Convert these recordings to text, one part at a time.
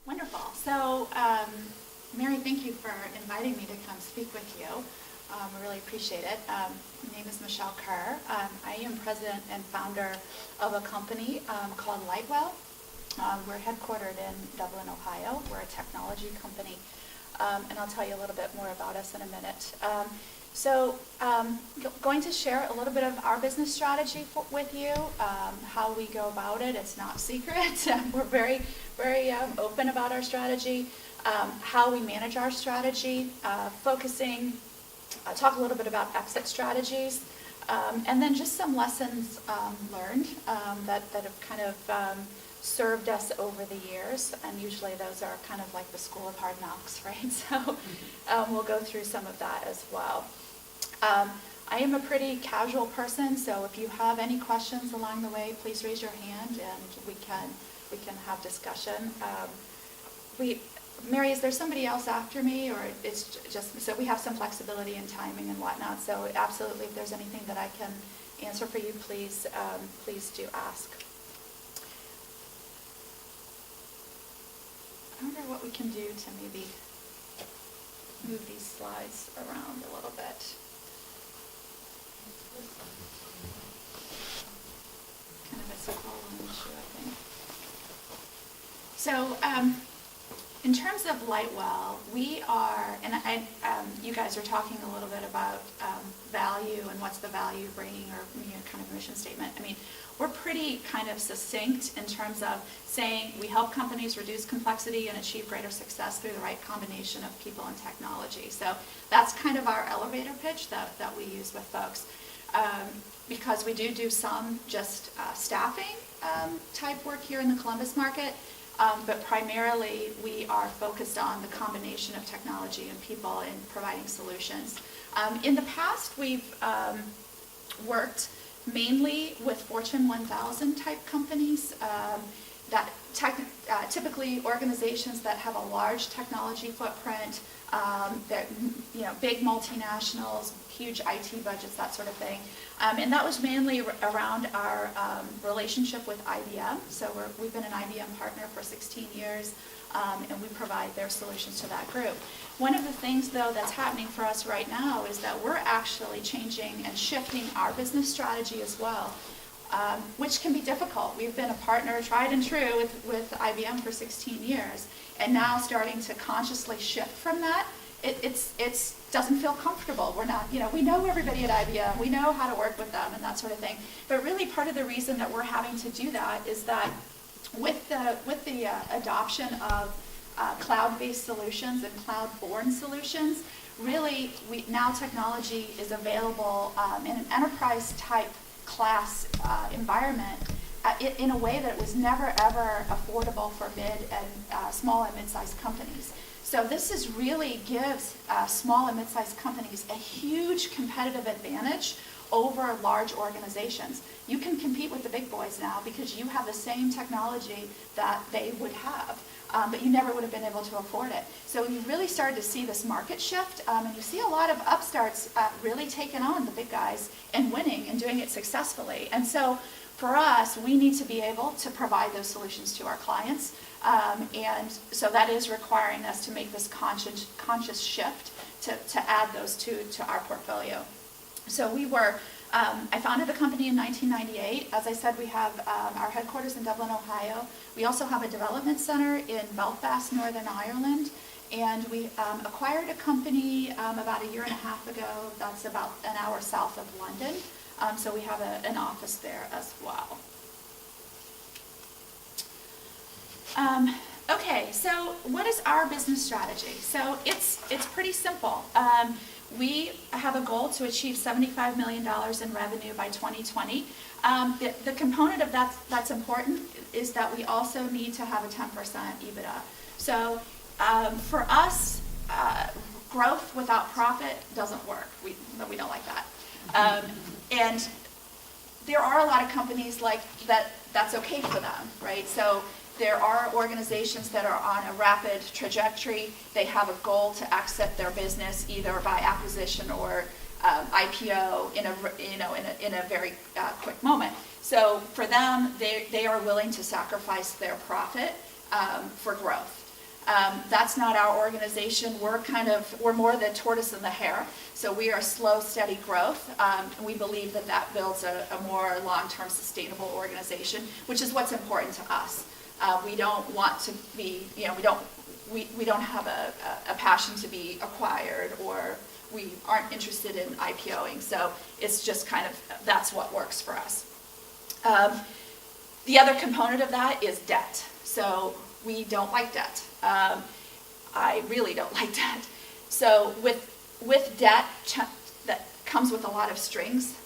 Wonderful. So, Mary, thank you for inviting me to come speak with you. I really appreciate it. My name is Michelle Kerr. I am president and founder of a company called Lightwell. We're headquartered in Dublin, Ohio. We're a technology company, and I'll tell you a little bit more about us in a minute. Going to share a little bit of our business strategy with you, how we go about it. It's not secret. We're very, very open about our strategy, how we manage our strategy, talk a little bit about exit strategies, and then just some lessons learned that have kind of served us over the years, and usually those are kind of like the school of hard knocks, right? So we'll go through some of that as well. I am a pretty casual person, so if you have any questions along the way, please raise your hand and we can have discussion. Mary, is there somebody else after me, or it's just so we have some flexibility in timing and whatnot? So absolutely, if there's anything that I can answer for you, please do ask. I wonder what we can do to maybe move these slides around a little bit. Kind of a scrolling issue, I think. So, in terms of Lightwell, we are, and you guys are talking a little bit about value and what's the value bringing, or kind of mission statement. I mean, we're pretty kind of succinct in terms of saying we help companies reduce complexity and achieve greater success through the right combination of people and technology. So that's kind of our elevator pitch that we use with folks. Because we do some just staffing type work here in the Columbus market, but primarily we are focused on the combination of technology and people in providing solutions. In the past, we've worked mainly with Fortune 1000 type companies, that typically organizations that have a large technology footprint, that big multinationals, huge IT budgets, that sort of thing. And that was mainly around our relationship with IBM. So we've been an IBM partner for 16 years, and we provide their solutions to that group. One of the things, though, that's happening for us right now is that we're actually changing and shifting our business strategy as well, which can be difficult. We've been a partner, tried and true, with IBM for 16 years, and now starting to consciously shift from that. It doesn't feel comfortable. We're not, we know everybody at IBM, we know how to work with them and that sort of thing. But really, part of the reason that we're having to do that is that with the adoption of cloud-based solutions and cloud-born solutions, really, now technology is available in an enterprise-type class environment in a way that was never, ever affordable for mid and small and mid-sized companies. So this really gives small and mid-sized companies a huge competitive advantage over large organizations. You can compete with the big boys now because you have the same technology that they would have, but you never would have been able to afford it. So you really started to see this market shift, and you see a lot of upstarts really taking on the big guys and winning and doing it successfully. And so for us, we need to be able to provide those solutions to our clients. And so that is requiring us to make this conscious shift to add those to our portfolio. So I founded the company in 1998. As I said, we have our headquarters in Dublin, Ohio. We also have a development center in Belfast, Northern Ireland. And we acquired a company about a year and a half ago that's about an hour south of London. So we have an office there as well. Okay, so what is our business strategy? So it's pretty simple. We have a goal to achieve $75 million in revenue by 2020. The component of that's important is that we also need to have a 10% EBITDA. So for us, growth without profit doesn't work. We don't like that. And there are a lot of companies like that's okay for them, right? So there are organizations that are on a rapid trajectory. They have a goal to exit their business either by acquisition or IPO in a very quick moment. So for them, they are willing to sacrifice their profit for growth. That's not our organization. We're more the tortoise and the hare. So we are slow, steady growth. And we believe that that builds a more long-term sustainable organization, which is what's important to us. We don't want to be, we don't have a passion to be acquired, or we aren't interested in IPOing. So it's just kind of, that's what works for us. The other component of that is debt. So we don't like debt. I really don't like debt. So with debt, that comes with a lot of strings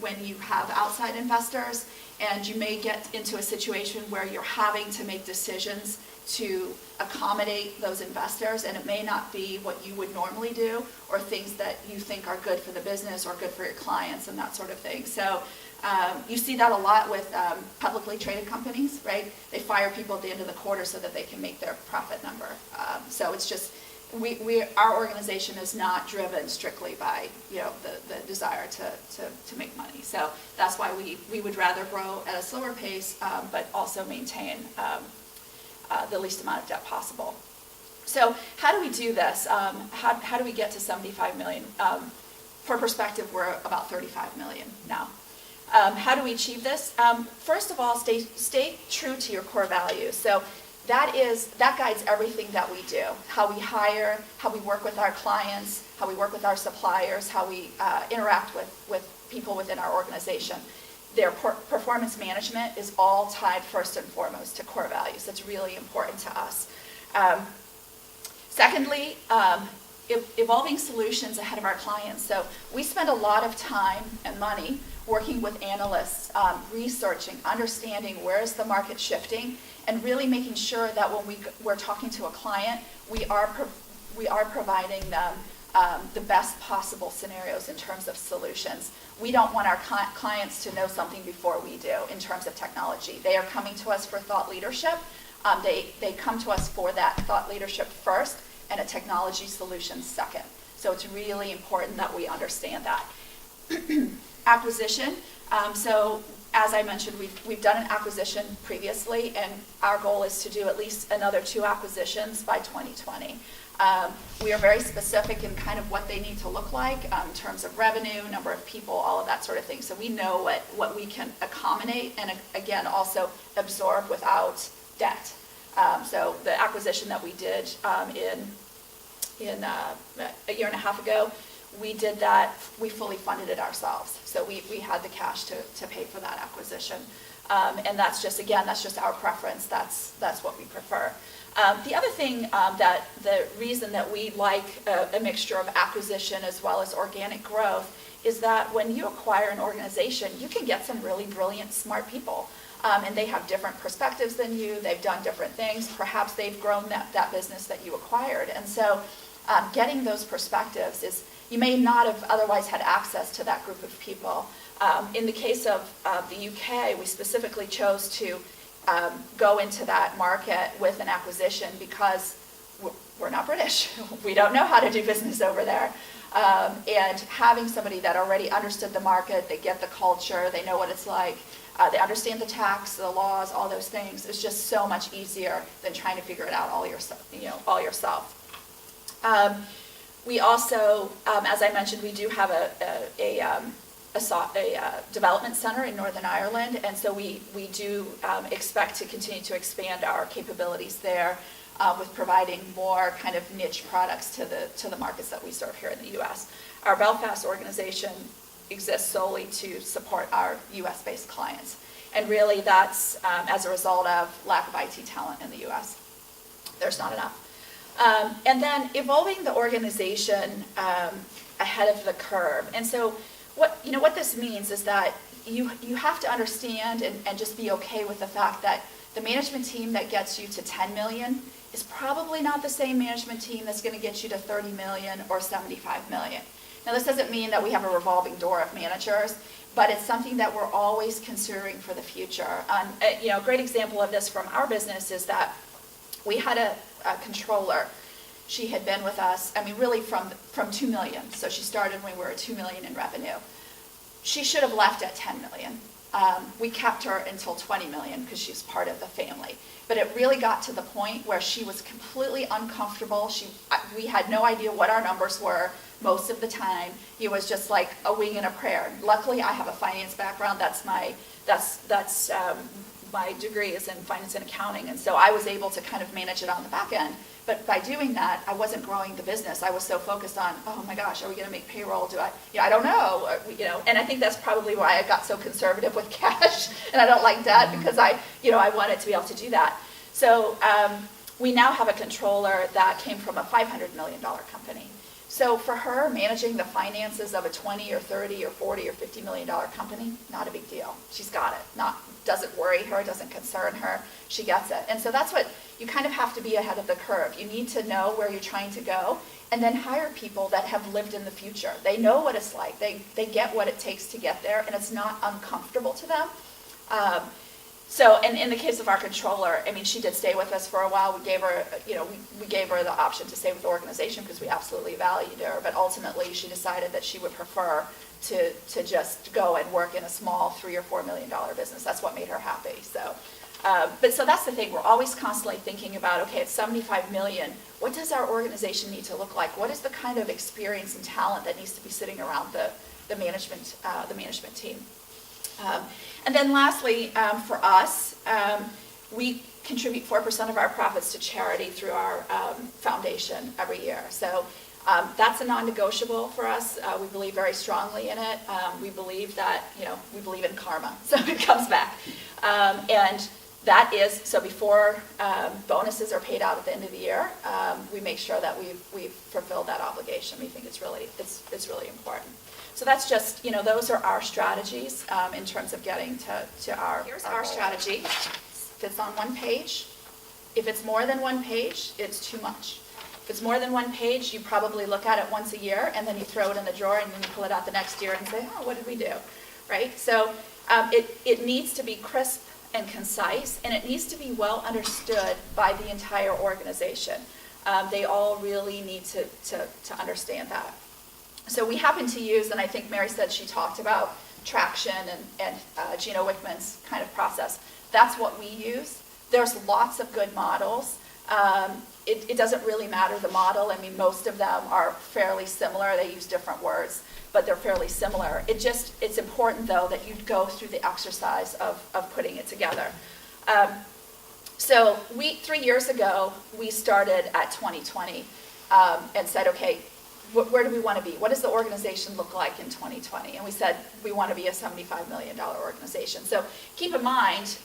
when you have outside investors, and you may get into a situation where you're having to make decisions to accommodate those investors, and it may not be what you would normally do, or things that you think are good for the business or good for your clients and that sort of thing. So you see that a lot with publicly traded companies, right? They fire people at the end of the quarter so that they can make their profit number. So it's just, our organization is not driven strictly by the desire to make money. So that's why we would rather grow at a slower pace, but also maintain the least amount of debt possible. So how do we do this? How do we get to 75 million? For perspective, we're about 35 million now. How do we achieve this? First of all, stay true to your core values. So that guides everything that we do. How we hire, how we work with our clients, how we work with our suppliers, how we interact with people within our organization. Their performance management is all tied first and foremost to core values. That's really important to us. Secondly, evolving solutions ahead of our clients. So we spend a lot of time and money working with analysts, researching, understanding where is the market shifting, and really making sure that when we're talking to a client, we are providing them the best possible scenarios in terms of solutions. We don't want our clients to know something before we do in terms of technology. They are coming to us for thought leadership. They come to us for that thought leadership first, and a technology solution second. So it's really important that we understand that. Acquisition. So as I mentioned, we've done an acquisition previously, and our goal is to do at least another 2 acquisitions by 2020. We are very specific in kind of what they need to look like in terms of revenue, number of people, all of that sort of thing. So we know what we can accommodate and, again, also absorb without debt. So the acquisition that we did in a year and a half ago, we did that, we fully funded it ourselves. So we had the cash to pay for that acquisition. And that's just our preference. That's what we prefer. The other thing that the reason that we like a mixture of acquisition as well as organic growth is that when you acquire an organization, you can get some really brilliant, smart people. And they have different perspectives than you. They've done different things. Perhaps they've grown that business that you acquired. And so getting those perspectives is, you may not have otherwise had access to that group of people. In the case of the UK, we specifically chose to go into that market with an acquisition because we're not British. We don't know how to do business over there. And having somebody that already understood the market, they get the culture, they know what it's like, they understand the tax, the laws, all those things, is just so much easier than trying to figure it out all yourself. We also, as I mentioned, we do have a development center in Northern Ireland, and so we do expect to continue to expand our capabilities there with providing more kind of niche products to the markets that we serve here in the U.S. Our Belfast organization exists solely to support our U.S.-based clients, and really that's as a result of lack of IT talent in the U.S. There's not enough. And then evolving the organization ahead of the curve. And so what this means is that you have to understand and just be okay with the fact that the management team that gets you to 10 million is probably not the same management team that's going to get you to 30 million or 75 million. Now, this doesn't mean that we have a revolving door of managers, but it's something that we're always considering for the future. A great example of this from our business is that we had a controller. She had been with us, really from 2 million. So she started when we were at 2 million in revenue. She should have left at 10 million. We kept her until 20 million because she's part of the family. But it really got to the point where she was completely uncomfortable. We had no idea what our numbers were most of the time. It was just like a wing and a prayer. Luckily, I have a finance background. That's my degree is in finance and accounting, and so I was able to kind of manage it on the back end. But by doing that, I wasn't growing the business. I was so focused on, oh my gosh, are we going to make payroll? I don't know, And I think that's probably why I got so conservative with cash, and I don't like debt because I wanted to be able to do that. So we now have a controller that came from a $500 million company. So for her, managing the finances of a 20 or 30 or 40 or $50 million company, not a big deal. She's got it. Doesn't worry her, doesn't concern her. She gets it. And so that's what you kind of have to be ahead of the curve. You need to know where you're trying to go and then hire people that have lived in the future. They know what it's like. They get what it takes to get there, and it's not uncomfortable to them. So, and in the case of our controller, I mean, she did stay with us for a while. We gave her, we gave her the option to stay with the organization because we absolutely valued her. But ultimately, she decided that she would prefer to just go and work in a small $3 or $4 million business. That's what made her happy. So, so that's the thing. We're always constantly thinking about, okay, it's 75 million. What does our organization need to look like? What is the kind of experience and talent that needs to be sitting around the management team? And then lastly, for us, we contribute 4% of our profits to charity through our foundation every year. So that's a non-negotiable for us. We believe very strongly in it. We believe that, we believe in karma, so it comes back. And that is, so before bonuses are paid out at the end of the year, we make sure that we've fulfilled that obligation. We think it's really important. So that's just, those are our strategies in terms of getting to our. Here's our strategy. Fits on one page. If it's more than one page, it's too much. If it's more than one page, you probably look at it once a year, and then you throw it in the drawer, and then you pull it out the next year and say, oh, what did we do, right? So it needs to be crisp and concise, and it needs to be well understood by the entire organization. They all really need to understand that. So we happen to use, and I think Mary said she talked about traction and Gino Wickman's kind of process. That's what we use. There's lots of good models. It doesn't really matter the model. I mean, most of them are fairly similar. They use different words, but they're fairly similar. It's important, though, that you go through the exercise of putting it together. So 3 years ago, we started at 2020 and said, okay, where do we want to be? What does the organization look like in 2020? And we said we want to be a $75 million organization. So keep in mind,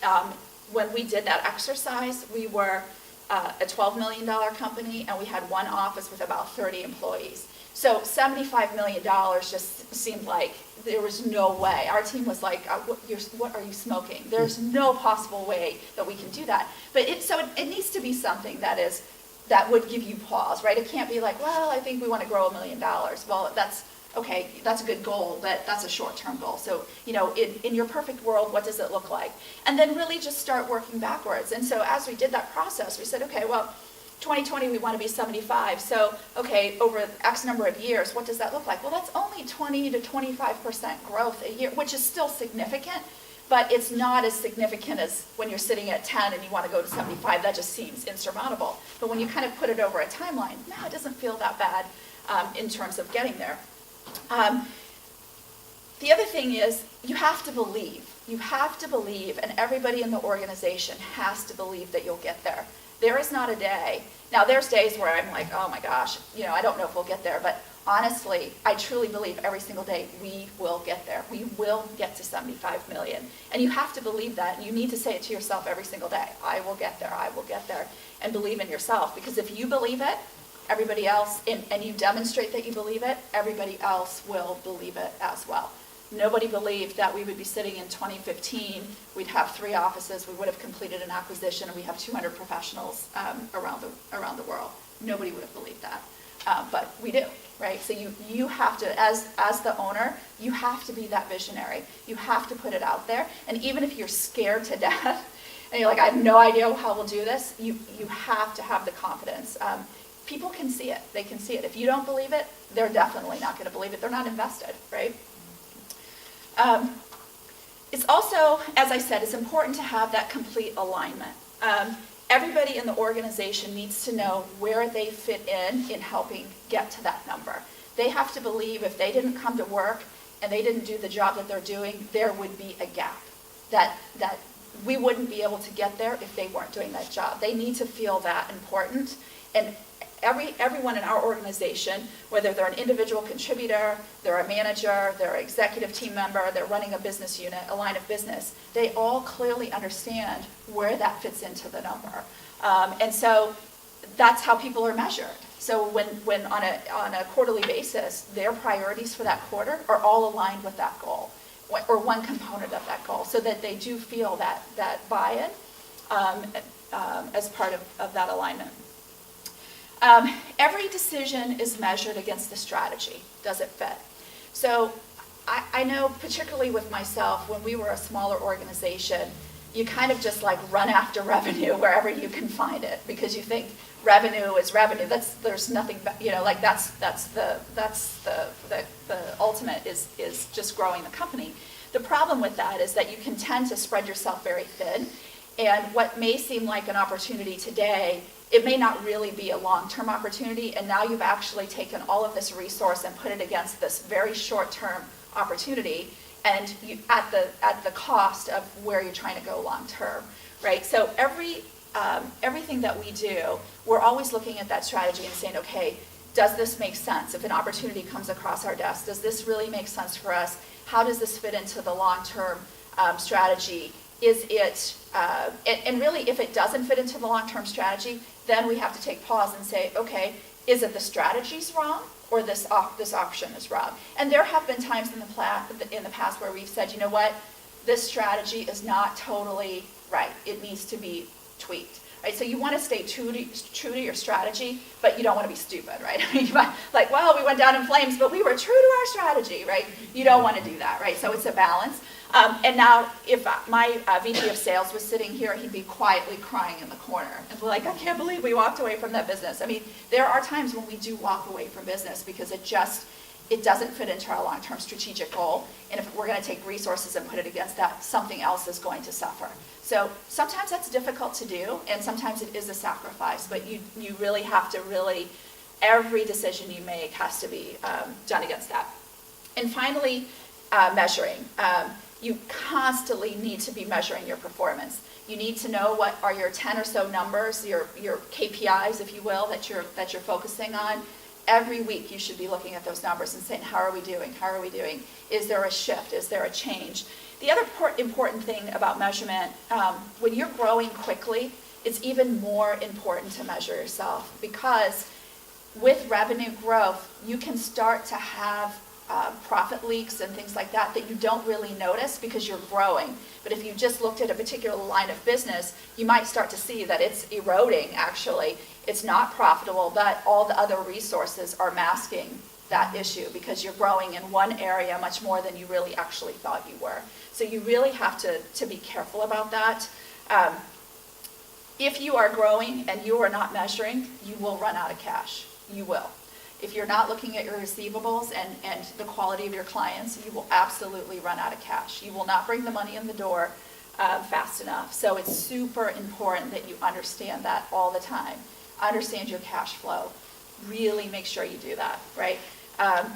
when we did that exercise, we were a $12 million company, and we had one office with about 30 employees. So $75 million just seemed like there was no way. Our team was like, what are you smoking? There's no possible way that we can do that. But it needs to be something that would give you pause, right? It can't be like, well, I think we want to grow $1 million. Well, that's okay, that's a good goal, but that's a short-term goal. So, in your perfect world, what does it look like? And then really just start working backwards. And so as we did that process, we said, okay, well, 2020 we want to be 75. So, okay, over X number of years, what does that look like? Well, that's only 20 to 25% growth a year, which is still significant. But it's not as significant as when you're sitting at 10 and you want to go to 75. That just seems insurmountable. But when you kind of put it over a timeline, no, it doesn't feel that bad in terms of getting there. The other thing is you have to believe. You have to believe, and everybody in the organization has to believe that you'll get there. There is not a day. Now, there's days where I'm like, oh my gosh, I don't know if we'll get there. But honestly, I truly believe every single day we will get there. We will get to 75 million. And you have to believe that. And you need to say it to yourself every single day. I will get there. I will get there. And believe in yourself. Because if you believe it, everybody else, and you demonstrate that you believe it, everybody else will believe it as well. Nobody believed that we would be sitting in 2015, we'd have 3 offices, we would have completed an acquisition, and we have 200 professionals around the world. Nobody would have believed that, but we do, right? So you have to, as the owner, you have to be that visionary. You have to put it out there, and even if you're scared to death, and you're like, I have no idea how we'll do this, you have to have the confidence. People can see it. They can see it. If you don't believe it, they're definitely not going to believe it. They're not invested, right? It's also, as I said, it's important to have that complete alignment. Everybody in the organization needs to know where they fit in helping get to that number. They have to believe if they didn't come to work and they didn't do the job that they're doing, there would be a gap. That we wouldn't be able to get there if they weren't doing that job. They need to feel that important. And everyone in our organization, whether they're an individual contributor, they're a manager, they're an executive team member, they're running a business unit, a line of business, they all clearly understand where that fits into the number. And so that's how people are measured. So when on a quarterly basis, their priorities for that quarter are all aligned with that goal, or one component of that goal, so that they do feel that buy-in as part of that alignment. Every decision is measured against the strategy. Does it fit? So I know, particularly with myself, when we were a smaller organization, you kind of just like run after revenue wherever you can find it, because you think revenue is revenue. There's nothing, like that's the ultimate is just growing the company. The problem with that is that you can tend to spread yourself very thin, and what may seem like an opportunity today, it may not really be a long-term opportunity, and now you've actually taken all of this resource and put it against this very short-term opportunity, and at the cost of where you're trying to go long-term, right? So everything that we do, we're always looking at that strategy and saying, okay, does this make sense? If an opportunity comes across our desk, does this really make sense for us? How does this fit into the long-term strategy? Is it, and really if it doesn't fit into the long-term strategy, then we have to take pause and say, okay, is it the strategy's wrong or this option is wrong? And there have been times in the past where we've said, you know what, this strategy is not totally right. It needs to be tweaked. Right? So you want to stay true to your strategy, but you don't want to be stupid, right? I mean, like, well, we went down in flames, but we were true to our strategy, right? You don't want to do that, right? So it's a balance. And now, if my VP of sales was sitting here, he'd be quietly crying in the corner and be like, I can't believe we walked away from that business. I mean, there are times when we do walk away from business because it doesn't fit into our long-term strategic goal. And if we're going to take resources and put it against that, something else is going to suffer. So sometimes that's difficult to do, and sometimes it is a sacrifice, but you really have to every decision you make has to be done against that. And finally, measuring. You constantly need to be measuring your performance. You need to know what are your 10 or so numbers, your KPIs, if you will, that you're focusing on. Every week you should be looking at those numbers and saying, how are we doing? How are we doing? Is there a shift? Is there a change? The other important thing about measurement, when you're growing quickly, it's even more important to measure yourself, because with revenue growth, you can start to have profit leaks and things like that you don't really notice because you're growing. But if you just looked at a particular line of business, you might start to see that it's eroding, actually. It's not profitable, but all the other resources are masking that issue because you're growing in one area much more than you really actually thought you were. So you really have to be careful about that. If you are growing and you are not measuring, you will run out of cash. You will. If you're not looking at your receivables and the quality of your clients, you will absolutely run out of cash. You will not bring the money in the door fast enough. So it's super important that you understand that all the time. Understand your cash flow. Really make sure you do that, right?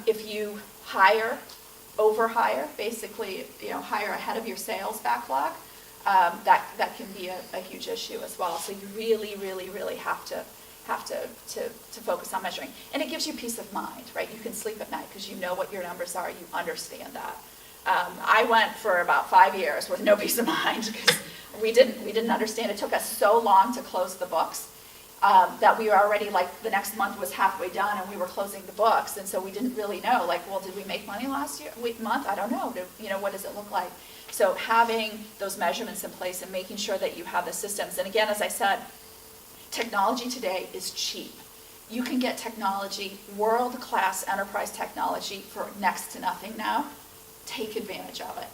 If you overhire, basically, hire ahead of your sales backlog, that can be a huge issue as well. So you really, really, really have to focus on measuring. And it gives you peace of mind, right? You can sleep at night because you know what your numbers are, you understand that. I went for about 5 years with no peace of mind because we didn't understand. It took us so long to close the books that we were already, the next month was halfway done and we were closing the books, and so we didn't really know, well, did we make money last month? I don't know. What does it look like? So having those measurements in place and making sure that you have the systems. And again, as I said, technology today is cheap. You can get technology, world-class enterprise technology, for next to nothing now. Take advantage of it.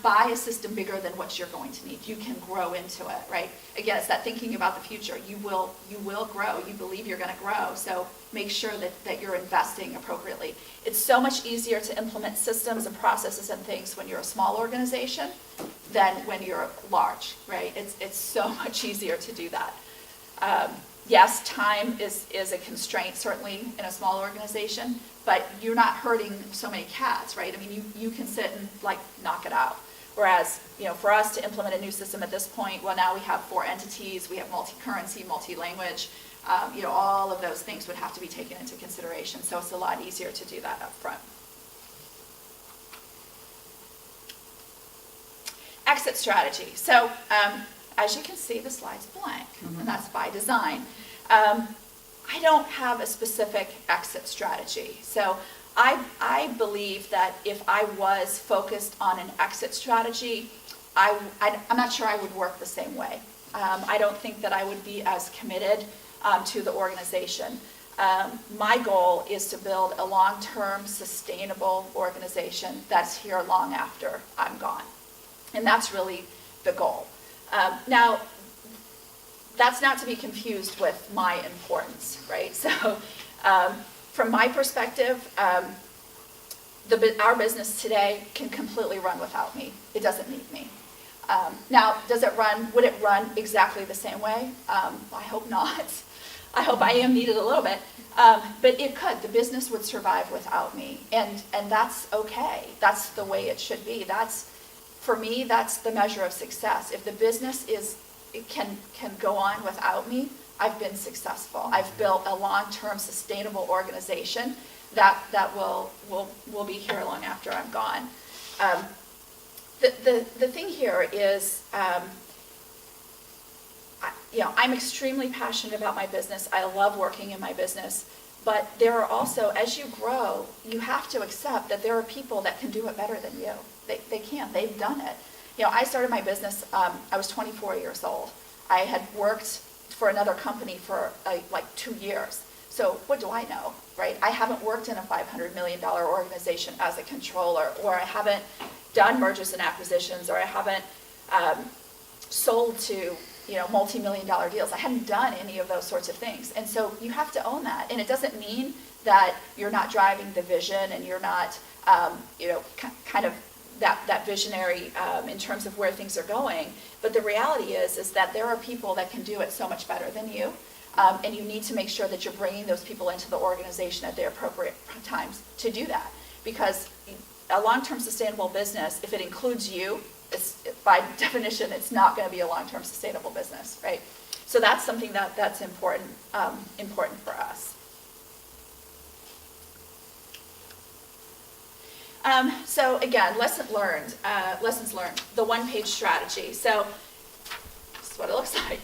buy a system bigger than what you're going to need. You can grow into it, right? Again, it's that thinking about the future. You will grow. You believe you're going to grow. So make sure that you're investing appropriately. It's so much easier to implement systems and processes and things when you're a small organization than when you're large, right? It's so much easier to do that. Yes, time is a constraint, certainly, in a small organization, but you're not hurting so many cats, right? I mean, you can sit and, like, knock it out. Whereas, for us to implement a new system at this point, well, now we have 4 entities, we have multi-currency, multi-language, all of those things would have to be taken into consideration, so it's a lot easier to do that up front. Exit strategy. So, as you can see, the slide's blank, and that's by design. I don't have a specific exit strategy. So I believe that if I was focused on an exit strategy, I'm not sure I would work the same way. I don't think that I would be as committed to the organization. My goal is to build a long-term, sustainable organization that's here long after I'm gone. And that's really the goal. Now, that's not to be confused with my importance, right? So, from my perspective, our business today can completely run without me. It doesn't need me. Now, would it run exactly the same way? I hope not. I hope I am needed a little bit. But it could. The business would survive without me. And that's okay. That's the way it should be. For me, that's the measure of success. If the business can go on without me, I've been successful. I've built a long-term, sustainable organization that will be here long after I'm gone. The thing here is, I'm extremely passionate about my business. I love working in my business. But there are also, as you grow, you have to accept that there are people that can do it better than you. They can. They've done it. I started my business, I was 24 years old. I had worked for another company for like 2 years. So what do I know, right? I haven't worked in a $500 million organization as a controller, or I haven't done mergers and acquisitions, or I haven't sold to multi-million-dollar deals. I hadn't done any of those sorts of things. And so you have to own that. And it doesn't mean that you're not driving the vision and you're not, kind of that visionary in terms of where things are going. But the reality is that there are people that can do it so much better than you. And you need to make sure that you're bringing those people into the organization at the appropriate times to do that. Because a long-term sustainable business, if it includes you, by definition, it's not going to be a long-term sustainable business, right? So that's something that's important for us. So again, lessons learned, the one-page strategy. So this is what it looks like.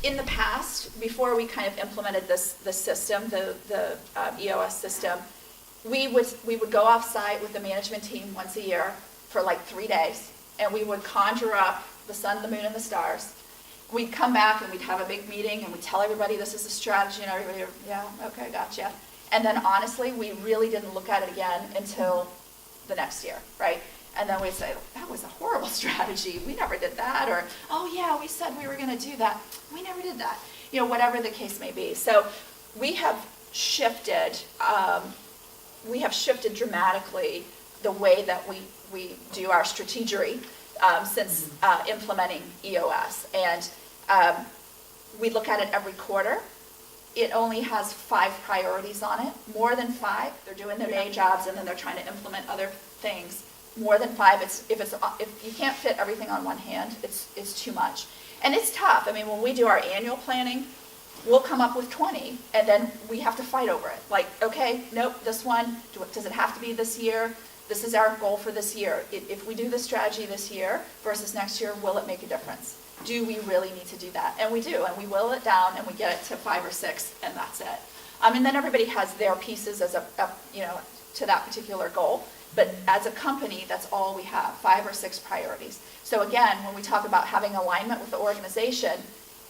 In the past, before we kind of implemented the system, the EOS system, we would go off-site with the management team once a year for like 3 days, and we would conjure up the sun, the moon, and the stars. We'd come back and we'd have a big meeting and we'd tell everybody this is the strategy, and everybody would, yeah, okay, gotcha. And then honestly, we really didn't look at it again until the next year, right? And then we'd say, that was a horrible strategy. We never did that. Or, oh yeah, we said we were going to do that. We never did that. Whatever the case may be. So we have shifted dramatically the way that we do our strategery since implementing EOS. And we look at it every quarter. It only has 5 priorities on it. More than 5, they're doing their day jobs and then they're trying to implement other things. More than 5, if you can't fit everything on one hand, it's too much. And it's tough. I mean, when we do our annual planning, we'll come up with 20, and then we have to fight over it. Like, okay, nope, this one, does it have to be this year? This is our goal for this year. If we do this strategy this year versus next year, will it make a difference? Do we really need to do that? And we do, and we whittle it down, and we get it to 5 or 6, and that's it. And then everybody has their pieces as to that particular goal. But as a company, that's all we have, 5 or 6 priorities. So again, when we talk about having alignment with the organization,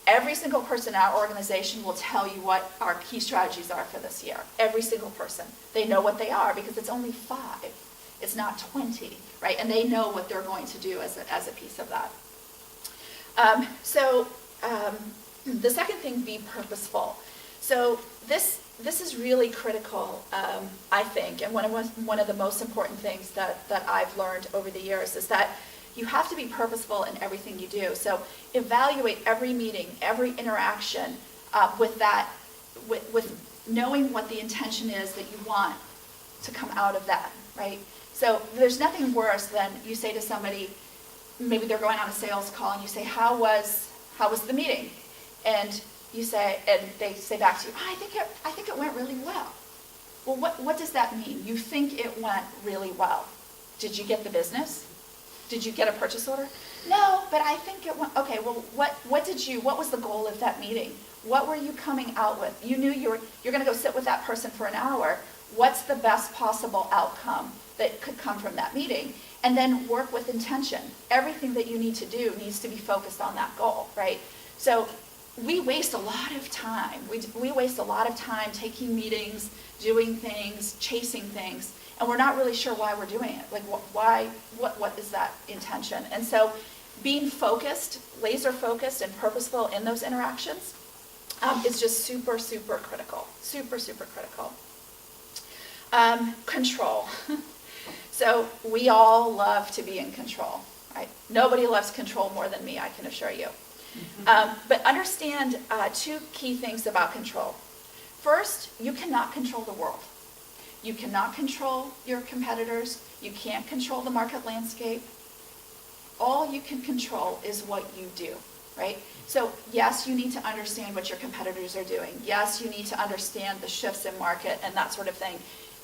every single person in our organization will tell you what our key strategies are for this year. Every single person. They know what they are because it's only 5. It's not 20, right? And they know what they're going to do as a piece of that. The second thing, be purposeful. So this is really critical, I think, and one of the most important things that I've learned over the years is that you have to be purposeful in everything you do. So evaluate every meeting, every interaction with knowing what the intention is that you want to come out of that, right? So there's nothing worse than you say to somebody, maybe they're going on a sales call, and you say, how was the meeting? And you say, and they say back to you, I think it went really well. Well, what does that mean? You think it went really well. Did you get the business? Did you get a purchase order? No, but I think it went, okay, well, what was the goal of that meeting? What were you coming out with? You knew you're going to go sit with that person for an hour. What's the best possible outcome that could come from that meeting? And then work with intention. Everything that you need to do needs to be focused on that goal, right? So we waste a lot of time. We waste a lot of time taking meetings, doing things, chasing things, and we're not really sure why we're doing it. Like, what is that intention? And so being focused, laser focused and purposeful in those interactions is just super, super critical. Super, super critical. Control. So we all love to be in control, right? Nobody loves control more than me, I can assure you. But understand two key things about control. First, you cannot control the world. You cannot control your competitors. You can't control the market landscape. All you can control is what you do, right? So yes, you need to understand what your competitors are doing. Yes, you need to understand the shifts in market and that sort of thing.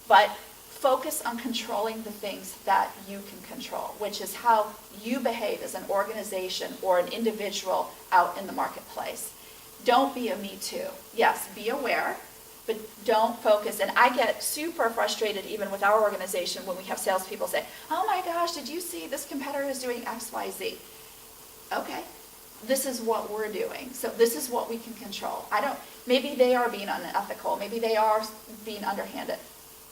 But focus on controlling the things that you can control, which is how you behave as an organization or an individual out in the marketplace. Don't be a me too. Yes, be aware, but don't focus. And I get super frustrated even with our organization when we have salespeople say, oh my gosh, did you see this competitor is doing X, Y, Z? Okay, this is what we're doing. So this is what we can control. Maybe they are being unethical. Maybe they are being underhanded.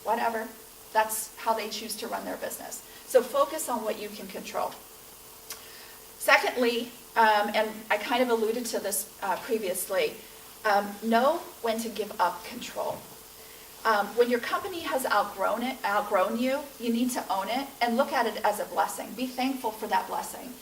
Whatever. That's how they choose to run their business. So focus on what you can control. Secondly, and I kind of alluded to this previously, know when to give up control. When your company has outgrown you, you need to own it and look at it as a blessing. Be thankful for that blessing.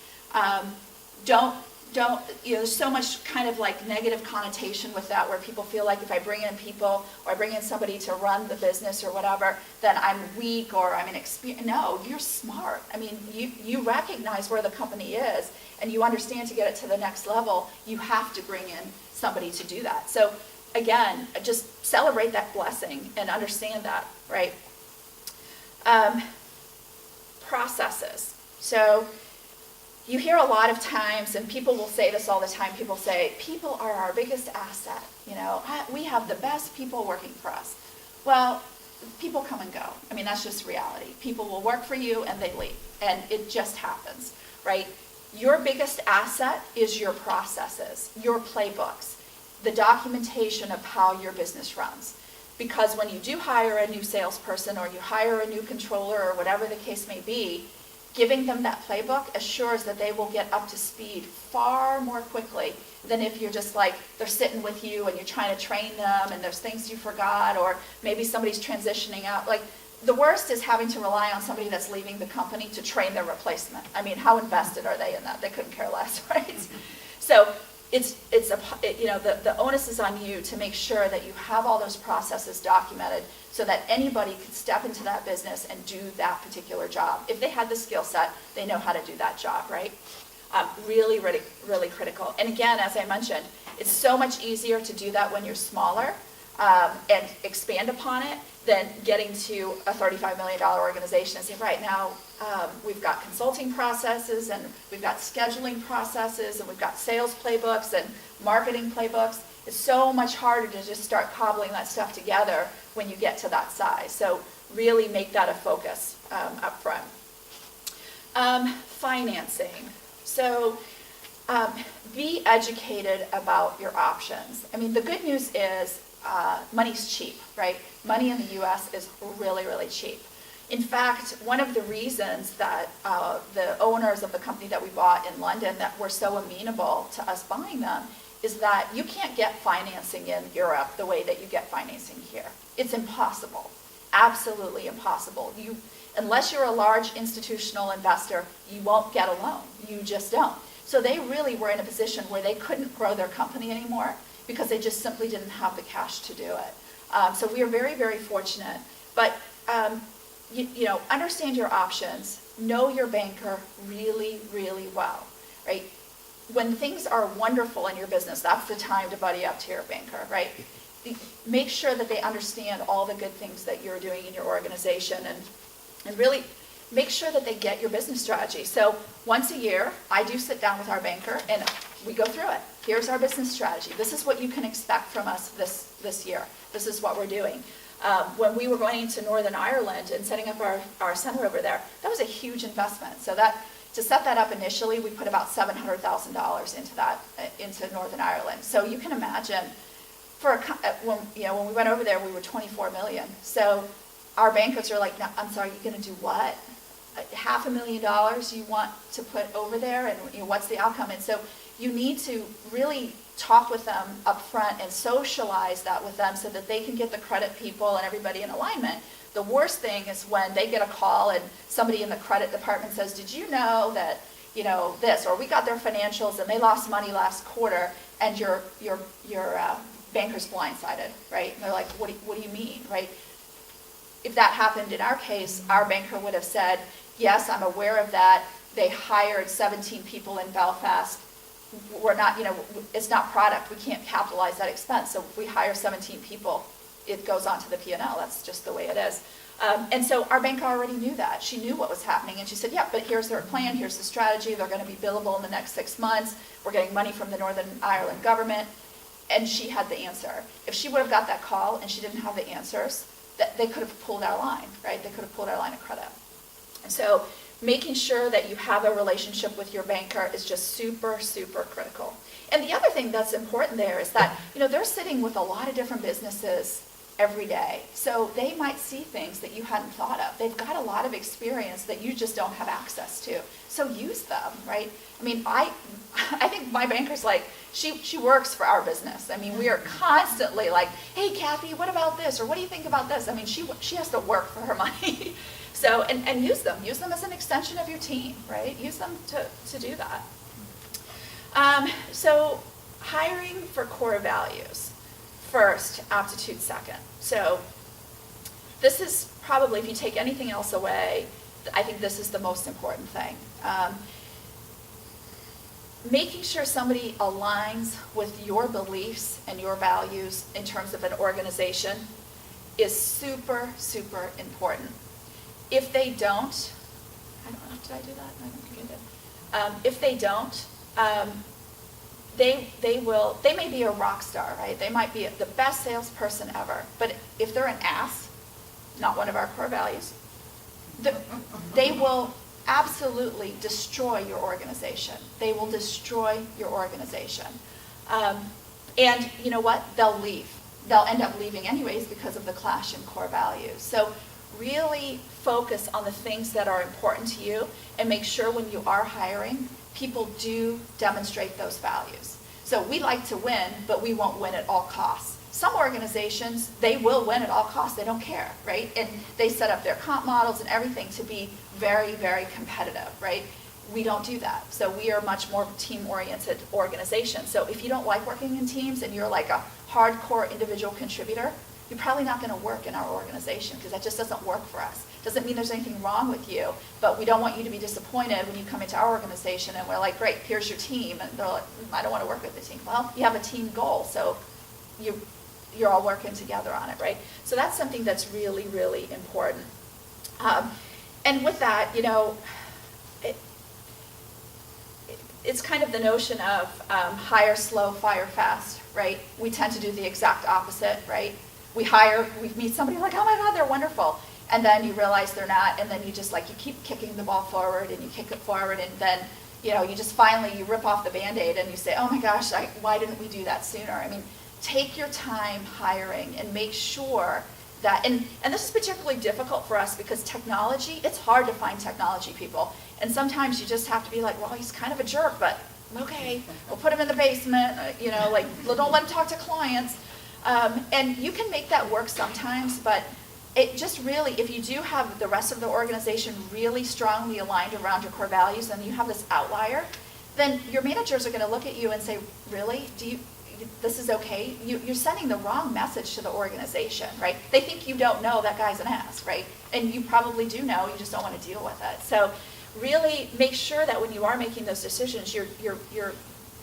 There's so much kind of like negative connotation with that, where people feel like if I bring in people or I bring in somebody to run the business or whatever, then I'm weak or I'm inexperienced. No, you're smart. I mean, you recognize where the company is and you understand to get it to the next level, you have to bring in somebody to do that. So again, just celebrate that blessing and understand that, right? Processes. So you hear a lot of times, and people will say this all the time, people say, people are our biggest asset. We have the best people working for us. Well, people come and go. I mean, that's just reality. People will work for you and they leave, and it just happens, right? Your biggest asset is your processes, your playbooks, the documentation of how your business runs. Because when you do hire a new salesperson or you hire a new controller or whatever the case may be, giving them that playbook assures that they will get up to speed far more quickly than if you're just like, they're sitting with you and you're trying to train them and there's things you forgot, or maybe somebody's transitioning out. Like, the worst is having to rely on somebody that's leaving the company to train their replacement. I mean, how invested are they in that? They couldn't care less, right? So the onus is on you to make sure that you have all those processes documented so that anybody can step into that business and do that particular job. If they had the skill set, they know how to do that job, right? Really, really, really critical. And again, as I mentioned, it's so much easier to do that when you're smaller and expand upon it than getting to a $35 million organization and say, right now, we've got consulting processes and we've got scheduling processes and we've got sales playbooks and marketing playbooks. It's so much harder to just start cobbling that stuff together when you get to that size. So really make that a focus up front. Financing. So be educated about your options. I mean, the good news is money's cheap, right? Money in the U.S. is really, really cheap. In fact, one of the reasons that the owners of the company that we bought in London that were so amenable to us buying them is that you can't get financing in Europe the way that you get financing here. It's impossible, absolutely impossible. Unless you're a large institutional investor, you won't get a loan. You just don't. So they really were in a position where they couldn't grow their company anymore because they just simply didn't have the cash to do it. So we are very, very fortunate. But you know, understand your options. Know your banker really, really well, right? When things are wonderful in your business, that's the time to buddy up to your banker, right? Make sure that they understand all the good things that you're doing in your organization and really make sure that they get your business strategy. So once a year, I do sit down with our banker and we go through it. Here's our business strategy. This is what you can expect from us this year. This is what we're doing. When we were going into Northern Ireland and setting up our center over there, that was a huge investment. So to set that up initially, we put about $700,000 into Northern Ireland. So you can imagine, when we went over there, we were 24 million. So our bankers are like, no, I'm sorry, you're going to do what? $500,000 you want to put over there, and what's the outcome? And so you need to really talk with them up front and socialize that with them so that they can get the credit people and everybody in alignment. The worst thing is when they get a call and somebody in the credit department says, did you know that, this, or we got their financials and they lost money last quarter, and your banker's blindsided, right? And they're like, what do you mean, right? If that happened in our case, our banker would have said, yes, I'm aware of that. They hired 17 people in Belfast. We're not, it's not product. We can't capitalize that expense. So if we hire 17 people, it goes onto the P&L. That's just the way it is. And so our banker already knew that. She knew what was happening. And she said, yeah, but here's their plan. Here's the strategy. They're going to be billable in the next 6 months. We're getting money from the Northern Ireland government. And she had the answer. If she would have got that call and she didn't have the answers, they could have pulled our line, right? They could have pulled our line of credit. And so making sure that you have a relationship with your banker is just super, super critical. And the other thing that's important there is that, they're sitting with a lot of different businesses every day. So they might see things that you hadn't thought of. They've got a lot of experience that you just don't have access to. So use them, right? I mean, I think my banker's like, she works for our business. I mean, we are constantly like, hey, Kathy, what about this? Or what do you think about this? I mean, she has to work for her money. So, and use them. Use them as an extension of your team, right? Use them to do that. So hiring for core values. First, aptitude second. So this is probably, if you take anything else away, I think this is the most important thing. Making sure somebody aligns with your beliefs and your values in terms of an organization is super, super important. If they don't, I don't know, did I do that? I don't think I did. If they don't, they may be a rock star, right? They might be the best salesperson ever, but if they're an ass, not one of our core values, they will absolutely destroy your organization. They will destroy your organization. And you know what? They'll leave. They'll end up leaving anyways because of the clash in core values. So really focus on the things that are important to you and make sure when you are hiring, people do demonstrate those values. So we like to win, but we won't win at all costs. Some organizations, they will win at all costs. They don't care, right? And they set up their comp models and everything to be very, very competitive, right? We don't do that. So we are much more team-oriented organization. So if you don't like working in teams and you're like a hardcore individual contributor, you're probably not going to work in our organization because that just doesn't work for us. Doesn't mean there's anything wrong with you, but we don't want you to be disappointed when you come into our organization and we're like, great, here's your team. And they're like, I don't want to work with the team. Well, you have a team goal, so you're all working together on it, right? So that's something that's really, really important. And with that, it's kind of the notion of hire slow, fire fast, right? We tend to do the exact opposite, right? We meet somebody like, oh my God, they're wonderful. And then you realize they're not, and then you just you keep kicking the ball forward and you kick it forward, and then, you just finally, you rip off the Band-Aid and you say, oh my gosh, why didn't we do that sooner? I mean, take your time hiring and make sure that, and this is particularly difficult for us because technology, it's hard to find technology people. And sometimes you just have to be like, well, he's kind of a jerk, but okay, we'll put him in the basement, like, don't let him talk to clients. And you can make that work sometimes, but it just really, if you do have the rest of the organization really strongly aligned around your core values and you have this outlier, then your managers are going to look at you and say, really, this is okay? You're sending the wrong message to the organization, right? They think you don't know that guy's an ass, right? And you probably do know, you just don't want to deal with it. So really make sure that when you are making those decisions, you're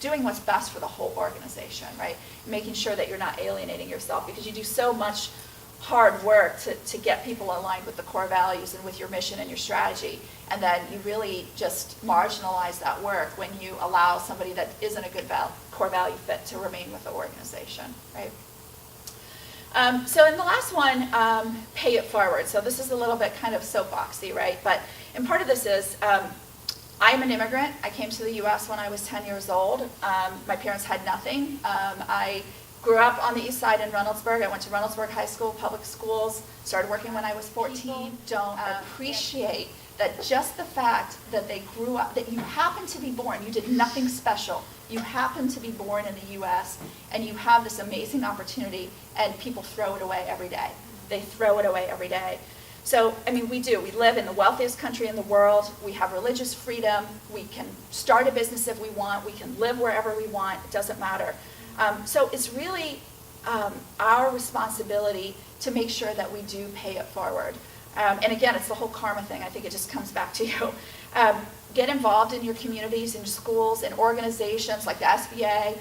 doing what's best for the whole organization, right? Making sure that you're not alienating yourself, because you do so much hard work to get people aligned with the core values and with your mission and your strategy, and then you really just marginalize that work when you allow somebody that isn't a good core value fit to remain with the organization, right? So in the last one, pay it forward. So this is a little bit kind of soapboxy, right? And part of this is, I'm an immigrant. I came to the U.S. when I was 10 years old. My parents had nothing. I grew up on the east side in Reynoldsburg. I went to Reynoldsburg High School, public schools, started working when I was 14. Don't appreciate that just the fact that they grew up, that you happened to be born, you did nothing special. You happened to be born in the U.S. and you have this amazing opportunity, and people throw it away every day. They throw it away every day. So, I mean, we do. We live in the wealthiest country in the world. We have religious freedom. We can start a business if we want. We can live wherever we want. It doesn't matter. So it's really our responsibility to make sure that we do pay it forward. And again, it's the whole karma thing. I think it just comes back to you. Get involved in your communities, in schools, in organizations like the SBA,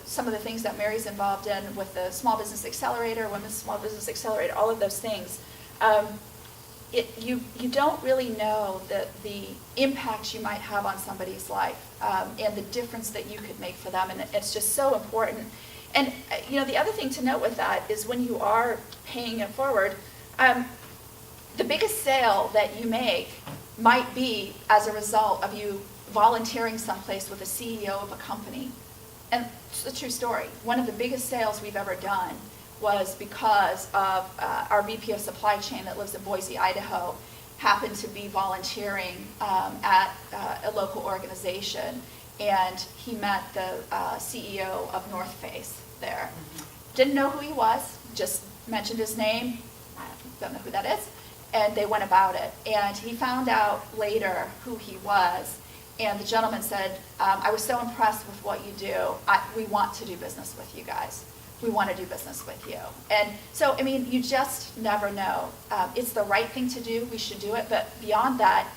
some of the things that Mary's involved in with the Small Business Accelerator, Women's Small Business Accelerator, all of those things. You don't really know the impact you might have on somebody's life and the difference that you could make for them, and it's just so important. And the other thing to note with that is when you are paying it forward, the biggest sale that you make might be as a result of you volunteering someplace with a CEO of a company. And it's a true story. One of the biggest sales we've ever done was because of our VP of supply chain that lives in Boise, Idaho, happened to be volunteering at a local organization, and he met the CEO of North Face there. Didn't know who he was, just mentioned his name, I don't know who that is, and they went about it. And he found out later who he was, and the gentleman said, I was so impressed with what you do. We want to do business with you guys. We want to do business with you. And so, I mean, you just never know. It's the right thing to do. We should do it. But beyond that,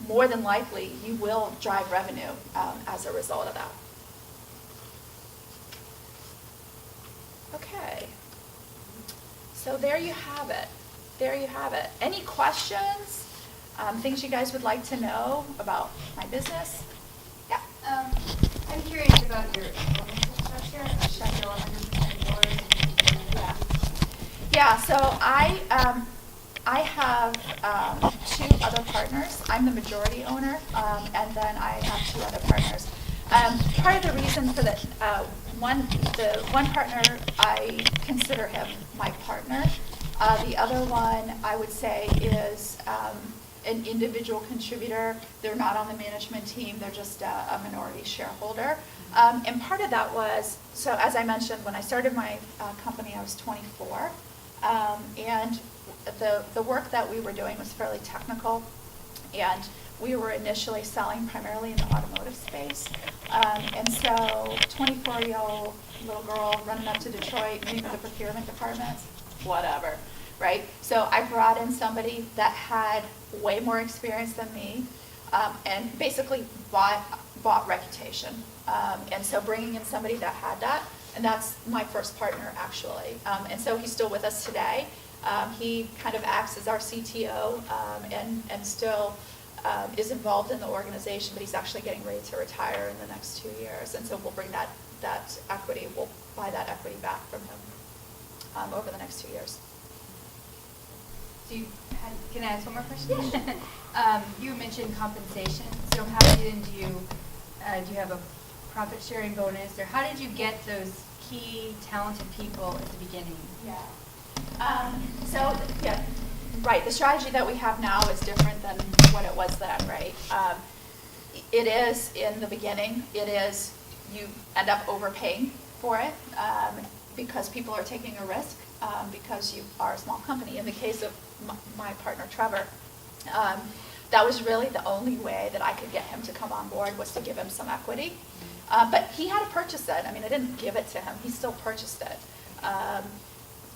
more than likely, you will drive revenue as a result of that. Okay. So there you have it. There you have it. Any questions? Things you guys would like to know about my business? Yeah. I'm curious about your ownership structure. Are you 100% yours? Yeah. Yeah. So I have two other partners. I'm the majority owner, and then I have two other partners. Part of the reason for that, the one partner, I consider him my partner. The other one, I would say, is an individual contributor. They're not on the management team. They're just a minority shareholder. And part of that was, so as I mentioned, when I started my company, I was 24. And the work that we were doing was fairly technical. And we were initially selling primarily in the automotive space. And so 24-year-old little girl running up to Detroit, meeting with the procurement department, whatever. Right? So I brought in somebody that had way more experience than me, and basically bought reputation. And so bringing in somebody that had that, and that's my first partner, actually. And so he's still with us today. He kind of acts as our CTO and still is involved in the organization, but he's actually getting ready to retire in the next 2 years. And so we'll bring that equity, we'll buy that equity back from him over the next 2 years. Can I ask one more question? Yeah. You mentioned compensation. So how do you have a profit sharing bonus, or how did you get those key talented people at the beginning? Yeah. So, yeah, right, the strategy that we have now is different than what it was then, right? It is, in the beginning, you end up overpaying for it because people are taking a risk because you are a small company. In the case of my partner, Trevor, that was really the only way that I could get him to come on board was to give him some equity. But he had to purchase it. I mean, I didn't give it to him. He still purchased it.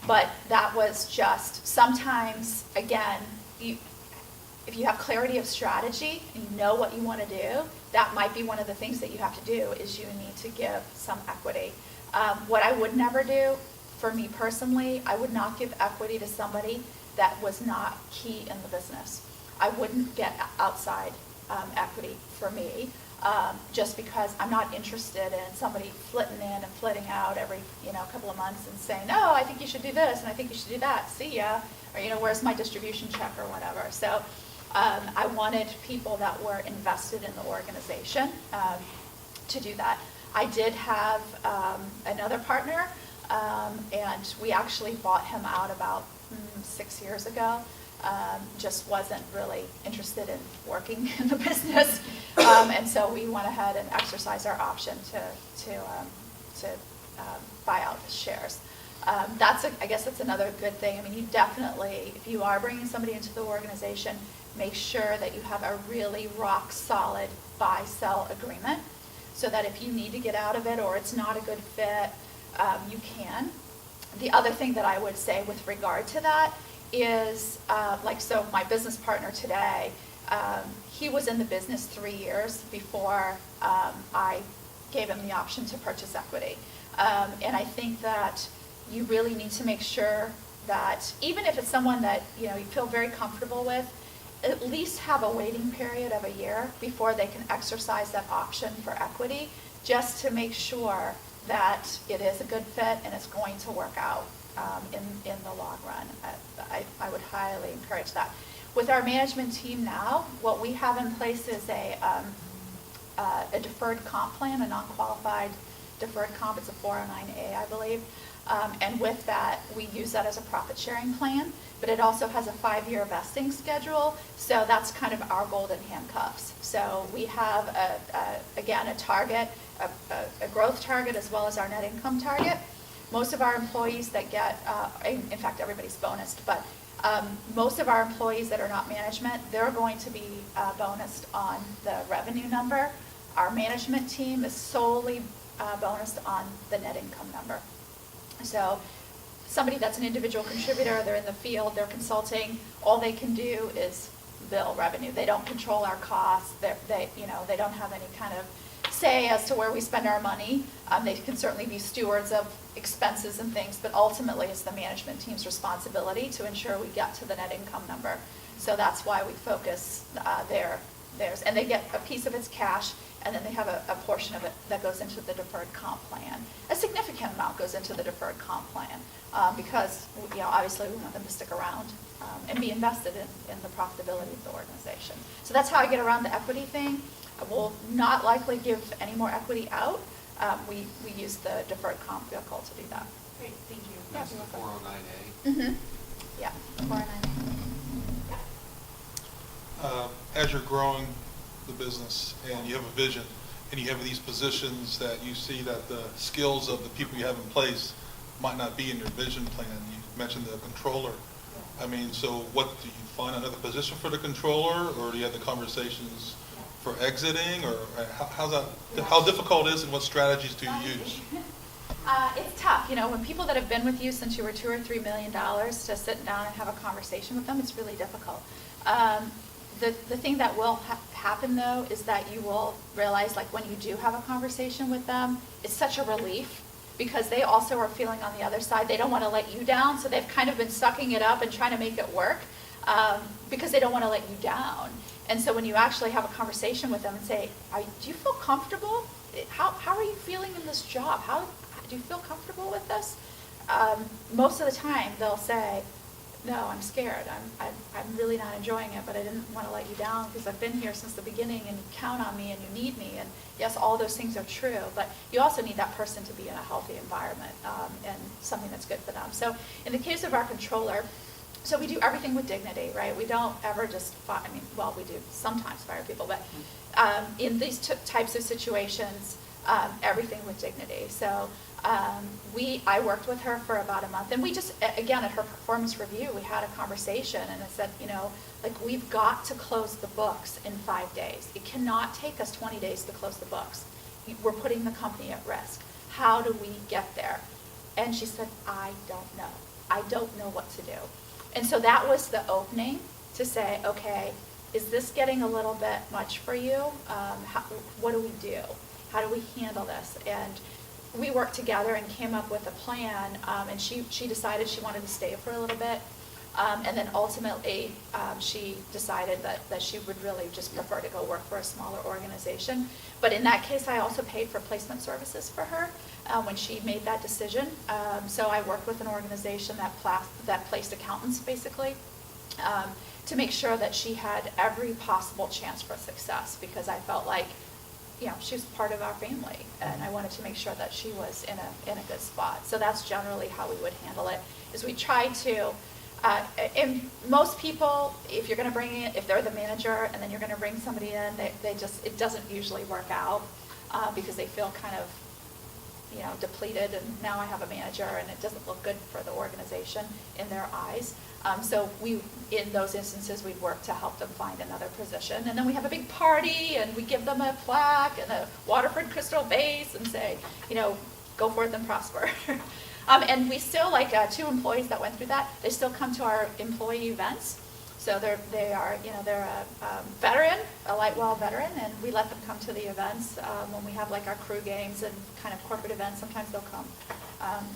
But that was just, sometimes, again, if you have clarity of strategy and you know what you want to do, that might be one of the things that you have to do is you need to give some equity. What I would never do, for me personally, I would not give equity to somebody that was not key in the business. I wouldn't get outside equity for me. Just because I'm not interested in somebody flitting in and flitting out every couple of months and saying, no, I think you should do this and I think you should do that. See ya, or where's my distribution check or whatever. So I wanted people that were invested in the organization to do that. I did have another partner, and we actually bought him out about 6 years ago. Just wasn't really interested in working in the business, and so we went ahead and exercised our option to buy out the shares. I guess that's another good thing. I mean, you definitely, if you are bringing somebody into the organization, make sure that you have a really rock solid buy-sell agreement, so that if you need to get out of it or it's not a good fit, you can. The other thing that I would say with regard to that is, so my business partner today, he was in the business 3 years before I gave him the option to purchase equity. And I think that you really need to make sure that even if it's someone that you feel very comfortable with, at least have a waiting period of a year before they can exercise that option for equity, just to make sure that it is a good fit and it's going to work out in the long run. I would highly encourage that. With our management team now, what we have in place is a deferred comp plan, a non-qualified deferred comp. It's a 409A, I believe. And with that, we use that as a profit-sharing plan, but it also has a 5-year vesting schedule, so that's kind of our golden handcuffs. So we have, again, a target, a growth target, as well as our net income target. Most of our employees that get, in fact, everybody's bonused, but most of our employees that are not management, they're going to be bonused on the revenue number. Our management team is solely bonused on the net income number. So somebody that's an individual contributor, they're in the field, they're consulting, all they can do is bill revenue. They don't control our costs. They don't have any kind of say as to where we spend our money. They can certainly be stewards of expenses and things, but ultimately it's the management team's responsibility to ensure we get to the net income number. So that's why we focus theirs. And they get a piece of its cash, and then they have a portion of it that goes into the deferred comp plan. A significant amount goes into the deferred comp plan because obviously we want them to stick around and be invested in the profitability of the organization. So that's how I get around the equity thing. I will not likely give any more equity out. We use the deferred comp vehicle to do that. Great, thank you. That's the 409A. Mm-hmm. Yeah, 409. As you're growing the business and you have a vision and you have these positions that you see that the skills of the people you have in place might not be in your vision plan. You mentioned the controller. I mean, so what, do you find another position for the controller, or do you have the conversations for exiting, or how difficult is it, and what strategies do you use? It's tough. When people that have been with you since you were $2 or $3 million to sit down and have a conversation with them, it's really difficult. The thing that will happen, though, is that you will realize, like, when you do have a conversation with them, it's such a relief because they also are feeling on the other side. They don't want to let you down, so they've kind of been sucking it up and trying to make it work because they don't want to let you down. And so when you actually have a conversation with them and say, do you feel comfortable? How are you feeling in this job? Do you feel comfortable with this? Most of the time, they'll say, no, I'm scared. I'm really not enjoying it, but I didn't want to let you down because I've been here since the beginning and you count on me and you need me. And yes, all those things are true, but you also need that person to be in a healthy environment and something that's good for them. So in the case of our controller, so we do everything with dignity, right? We don't ever just fire, we do sometimes fire people, but in these types of situations, everything with dignity. So I worked with her for about a month, and we just, again, at her performance review, we had a conversation, and I said, we've got to close the books in 5 days. It cannot take us 20 days to close the books. We're putting the company at risk. How do we get there? And she said, I don't know. I don't know what to do. And so that was the opening to say, okay, is this getting a little bit much for you? What do we do? How do we handle this? And we worked together and came up with a plan, and she decided she wanted to stay for a little bit. And then ultimately, she decided that she would really just prefer to go work for a smaller organization. But in that case, I also paid for placement services for her when she made that decision. So I worked with an organization that placed accountants, basically, to make sure that she had every possible chance for success, because I felt like, she was part of our family, and I wanted to make sure that she was in a good spot. So that's generally how we would handle it, is we try to, and most people, if you're going to bring in, if they're the manager and then you're going to bring somebody in, it doesn't usually work out because they feel kind of, depleted, and now I have a manager and it doesn't look good for the organization in their eyes. So in those instances, we'd work to help them find another position. And then we have a big party, and we give them a plaque and a Waterford crystal vase and say, go forth and prosper. And we still, 2 employees that went through that, they still come to our employee events. So they're a veteran, a Lightwell veteran, and we let them come to the events when we have our crew games and kind of corporate events. Sometimes they'll come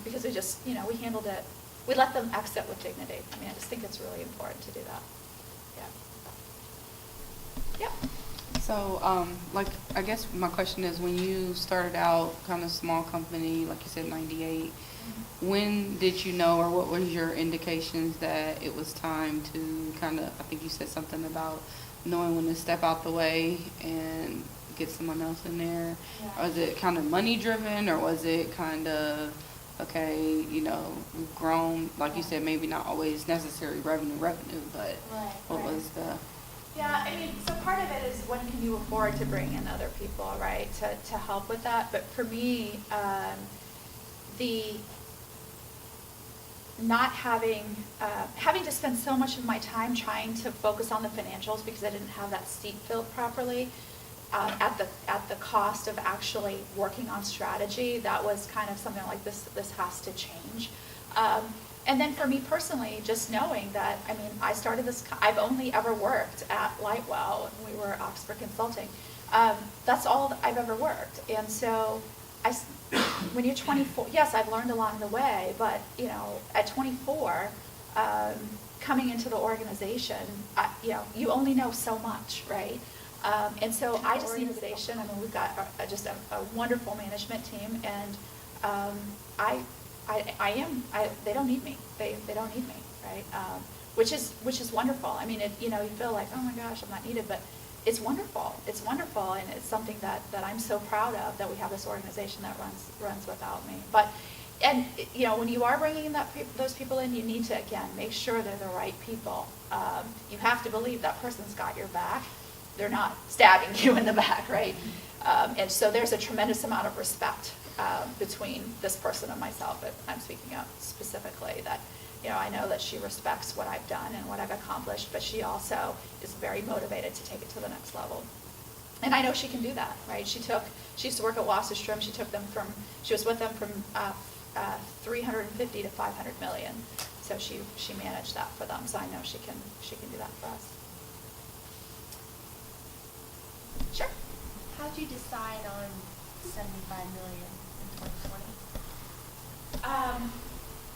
because we just, we handled it. We let them exit with dignity. I just think it's really important to do that. Yeah. Yeah. So, I guess my question is, when you started out kind of small company, like you said, 98, when did you know, or what was your indications that it was time to kind of, I think you said something about knowing when to step out the way and get someone else in there? Yeah. Or was it kind of money driven, or was it kind of, okay, we've grown, like you said, maybe not always necessary revenue, but what was the... Yeah, so part of it is, when can you afford to bring in other people, right, to help with that? But for me, the not having to spend so much of my time trying to focus on the financials because I didn't have that seat filled properly, at the cost of actually working on strategy, that was kind of something like this has to change. And then for me personally, just knowing that, I started this, I've only ever worked at Lightwell, and we were Oxford Consulting. That's all I've ever worked. And so when you're 24, yes, I've learned along the way, but, at 24, coming into the organization, you only know so much, right? And so I just need organization. We've got just a wonderful management team, and they don't need me. They don't need me, right? Which is wonderful. You feel like, oh my gosh, I'm not needed, but it's wonderful. It's wonderful, and it's something that I'm so proud of, that we have this organization that runs without me. But, and when you are bringing those people in, you need to, again, make sure they're the right people. You have to believe that person's got your back. They're not stabbing you in the back, right? And so there's a tremendous amount of respect between this person and myself, but I'm speaking up specifically, that I know that she respects what I've done and what I've accomplished, but she also is very motivated to take it to the next level. And I know she can do that, right? She used to work at Wasserstrom. She was with them from 350 to 500 million. So she managed that for them. So I know she can do that for us. Sure. How did you decide on $75 million in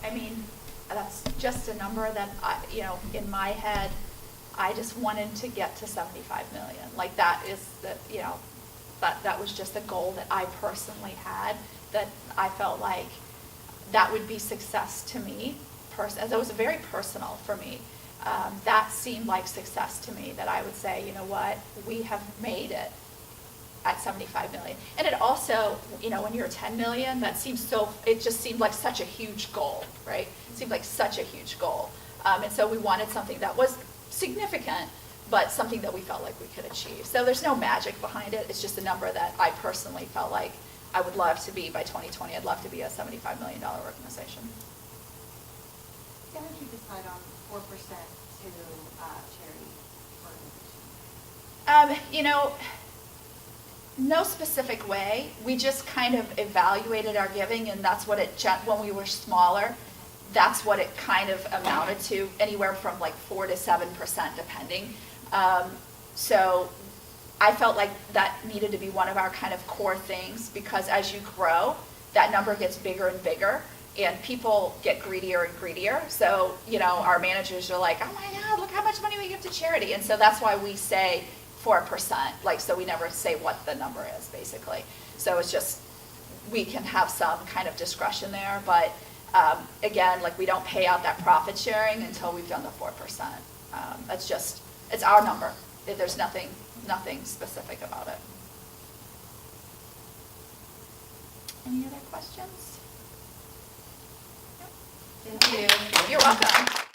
2020? That's just a number that in my head, I just wanted to get to 75 million. That is that was just a goal that I personally had, that I felt like that would be success to me as it was very personal for me. That seemed like success to me, that I would say, you know what, we have made it at 75 million. And it also, you know, when you're 10 million, that seems so, it just seemed like such a huge goal, right? It seemed like such a huge goal. And so we wanted something that was significant, but something that we felt like we could achieve. So there's no magic behind it. It's just a number that I personally felt like I would love to be by 2020. I'd love to be a $75 million organization. How did you decide on 4% to charity organizations? You know, no specific way. We just kind of evaluated our giving, and that's what when we were smaller, that's what it kind of amounted to, anywhere from like 4 to 7% depending. So I felt like that needed to be one of our kind of core things, because as you grow, that number gets bigger and bigger, and people get greedier and greedier. So, you know, our managers are like, oh my God, look how much money we give to charity. And so that's why we say 4%, like, so we never say what the number is, basically. So it's just, we can have some kind of discretion there, but again, like, we don't pay out that profit sharing until we've done the 4%. That's just, it's our number. There's nothing specific about it. Any other questions? Thank you. You're welcome.